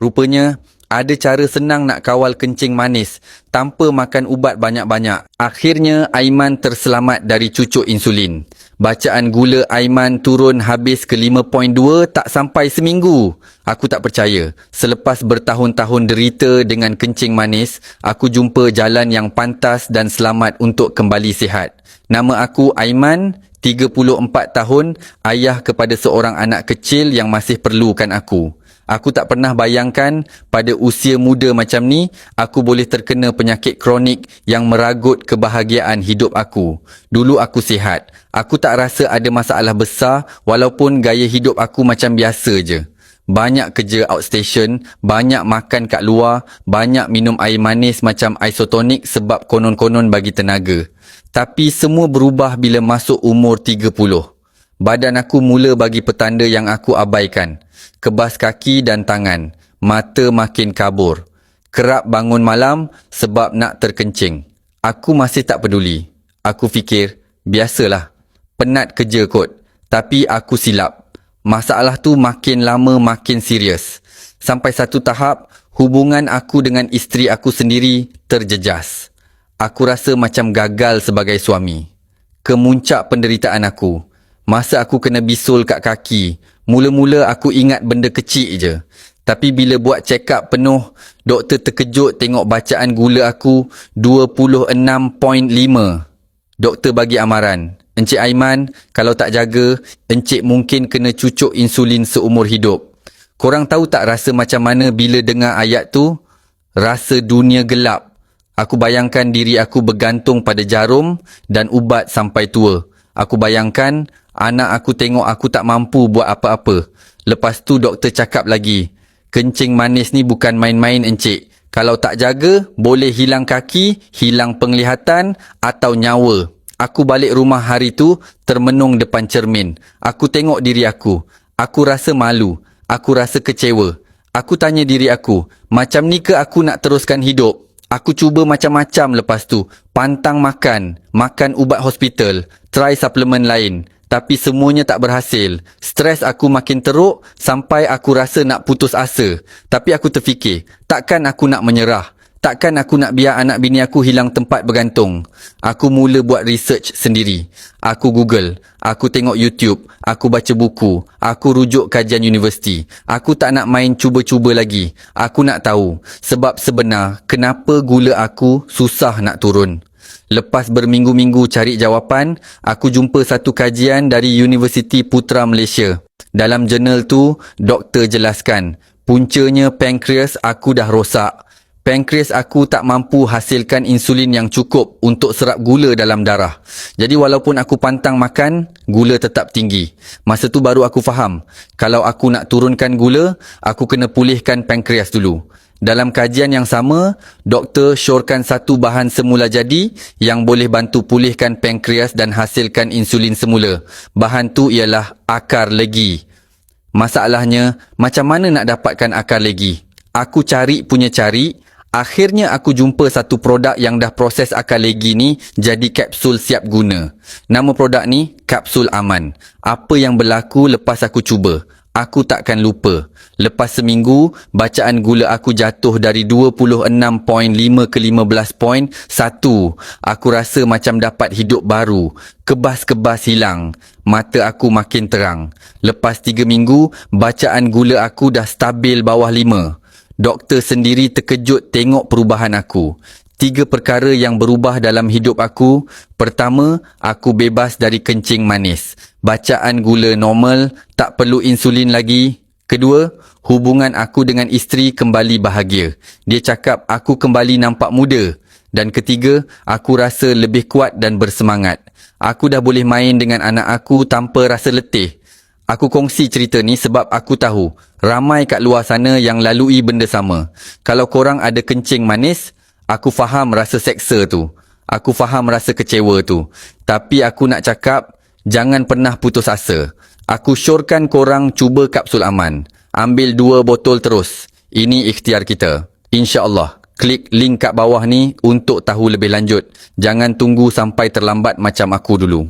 Rupanya, ada cara senang nak kawal kencing manis tanpa makan ubat banyak-banyak. Akhirnya, Aiman terselamat dari cucuk insulin. Bacaan gula Aiman turun habis ke 5.2 tak sampai seminggu. Aku tak percaya. Selepas bertahun-tahun derita dengan kencing manis, aku jumpa jalan yang pantas dan selamat untuk kembali sihat. Nama aku Aiman, 34 tahun, ayah kepada seorang anak kecil yang masih perlukan aku. Aku tak pernah bayangkan pada usia muda macam ni, aku boleh terkena penyakit kronik yang meragut kebahagiaan hidup aku. Dulu aku sihat. Aku tak rasa ada masalah besar walaupun gaya hidup aku macam biasa je. Banyak kerja outstation, banyak makan kat luar, banyak minum air manis macam isotonik sebab konon-konon bagi tenaga. Tapi semua berubah bila masuk umur 30. Badan aku mula bagi petanda yang aku abaikan. Kebas kaki dan tangan. Mata makin kabur. Kerap bangun malam sebab nak terkencing. Aku masih tak peduli. Aku fikir, biasalah. Penat kerja kot. Tapi aku silap. Masalah tu makin lama makin serius. Sampai satu tahap, hubungan aku dengan isteri aku sendiri terjejas. Aku rasa macam gagal sebagai suami. Kemuncak penderitaan aku. Masa aku kena bisul kat kaki, mula-mula aku ingat benda kecil je. Tapi bila buat check up penuh, doktor terkejut tengok bacaan gula aku 26.5. Doktor bagi amaran, Encik Aiman, kalau tak jaga, Encik mungkin kena cucuk insulin seumur hidup. Korang tahu tak rasa macam mana bila dengar ayat tu? Rasa dunia gelap. Aku bayangkan diri aku bergantung pada jarum dan ubat sampai tua. Aku bayangkan anak aku tengok aku tak mampu buat apa-apa. Lepas tu doktor cakap lagi, kencing manis ni bukan main-main encik. Kalau tak jaga, boleh hilang kaki, hilang penglihatan atau nyawa. Aku balik rumah hari tu, termenung depan cermin. Aku tengok diri aku. Aku rasa malu. Aku rasa kecewa. Aku tanya diri aku, macam ni ke aku nak teruskan hidup? Aku cuba macam-macam lepas tu. Pantang makan, makan ubat hospital, try suplemen lain. Tapi semuanya tak berhasil. Stres aku makin teruk sampai aku rasa nak putus asa. Tapi aku terfikir, takkan aku nak menyerah? Takkan aku nak biar anak bini aku hilang tempat bergantung? Aku mula buat research sendiri. Aku Google, aku tengok YouTube, aku baca buku, aku rujuk kajian universiti. Aku tak nak main cuba-cuba lagi. Aku nak tahu sebab sebenar kenapa gula aku susah nak turun. Lepas berminggu-minggu cari jawapan, aku jumpa satu kajian dari Universiti Putra Malaysia. Dalam jurnal tu, doktor jelaskan, puncanya pankreas aku dah rosak. Pankreas aku tak mampu hasilkan insulin yang cukup untuk serap gula dalam darah. Jadi walaupun aku pantang makan, gula tetap tinggi. Masa tu baru aku faham, kalau aku nak turunkan gula, aku kena pulihkan pankreas dulu. Dalam kajian yang sama, doktor syorkan satu bahan semula jadi yang boleh bantu pulihkan pankreas dan hasilkan insulin semula. Bahan tu ialah akar legi. Masalahnya, macam mana nak dapatkan akar legi? Aku cari punya cari, akhirnya aku jumpa satu produk yang dah proses akar legi ni jadi kapsul siap guna. Nama produk ni, Kapsul Aman. Apa yang berlaku lepas aku cuba? Aku takkan lupa. Lepas seminggu, bacaan gula aku jatuh dari 26.5 ke 15.1. Aku rasa macam dapat hidup baru. Kebas-kebas hilang. Mata aku makin terang. Lepas 3 minggu, bacaan gula aku dah stabil bawah 5. Doktor sendiri terkejut tengok perubahan aku. 3 perkara yang berubah dalam hidup aku. Pertama, aku bebas dari kencing manis. Bacaan gula normal, tak perlu insulin lagi. Kedua, hubungan aku dengan isteri kembali bahagia. Dia cakap aku kembali nampak muda. Dan ketiga, aku rasa lebih kuat dan bersemangat. Aku dah boleh main dengan anak aku tanpa rasa letih. Aku kongsi cerita ni sebab aku tahu ramai kat luar sana yang lalui benda sama. Kalau korang ada kencing manis, aku faham rasa seksa tu. Aku faham rasa kecewa tu. Tapi aku nak cakap, jangan pernah putus asa. Aku syorkan korang cuba Kapsul Aman. Ambil 2 botol terus. Ini ikhtiar kita. InsyaAllah. Klik link kat bawah ni untuk tahu lebih lanjut. Jangan tunggu sampai terlambat macam aku dulu.